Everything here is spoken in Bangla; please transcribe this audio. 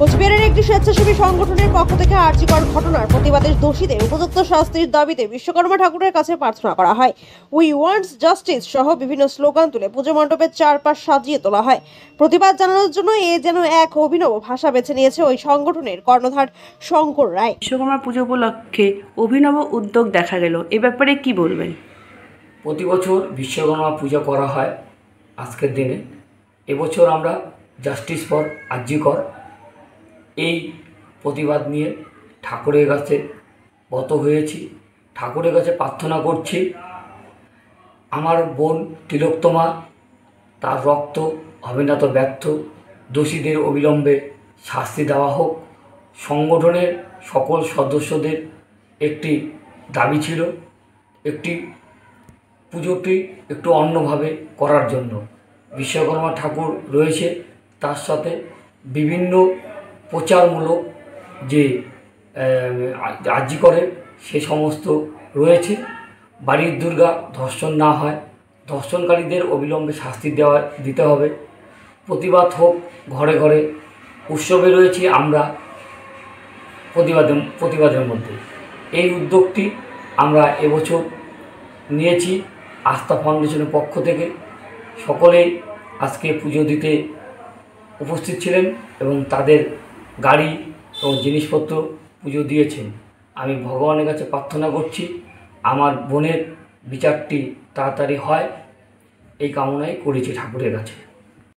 কোচবিহারের একটি স্বেচ্ছাসেবী সংগঠনের পক্ষ থেকে আর্জিকর ঘটনার প্রতিবাদে দোষীদের উপযুক্ত শাস্তির দাবিতে বিশ্বকর্মা ঠাকুরের কাছে প্রার্থনা করা হয়। উই ওয়ান্টস জাস্টিস সহ বিভিন্ন স্লোগান তুলে পুজো মণ্ডপের চারপাশ সাজিয়ে তোলা হয়। প্রতিবাদ জানানোর জন্য যেন এক অভিনব ভাষা বেছে নিয়েছে ওই সংগঠনের কর্ণধার শঙ্কর রায়। বিশ্বকর্মা পুজো উপলক্ষে অভিনব উদ্যোগ দেখা গেল, এ ব্যাপারে কি বলবেন? প্রতি বছর বিশ্বকর্মা পূজা করা হয় আজকের দিনে। এবছর আমরা জাস্টিস ফর আরজিকর এই প্রতিবাদ নিয়ে ঠাকুরের কাছে ব্রত হয়েছি। ঠাকুরের কাছে প্রার্থনা করছি আমার বোন তিলোত্তমা, তার রক্ত হবে না তো ব্যর্থ, দোষীদের অবিলম্বে শাস্তি দেওয়া হোক। সংগঠনের সকল সদস্যদের একটি দাবি ছিল একটি পুজোটি একটু অন্যভাবে করার জন্য। বিশ্বকর্মা ঠাকুর রয়েছে, তার সাথে বিভিন্ন প্রচারমূলক যে আরজিকরের সে সমস্ত রয়েছে। বাড়ির দুর্গা ধর্ষণ না হয়, ধর্ষণকারীদের অবিলম্বে শাস্তি দিতে হবে। প্রতিবাদ হোক ঘরে ঘরে, উৎসবে রয়েছি আমরা প্রতিবাদের মধ্যে। এই উদ্যোগটি আমরা এবছর নিয়েছি আস্থা ফাউন্ডেশনের পক্ষ থেকে। সকলেই আজকে পুজো দিতে উপস্থিত ছিলেন এবং তাদের গাড়ি এবং জিনিসপত্র পুজো দিয়েছেন। আমি ভগবানের কাছে প্রার্থনা করছি আমার বোনের বিচারটি তাড়াতাড়ি হয়, এই কামনাই করেছি ঠাকুরের কাছে।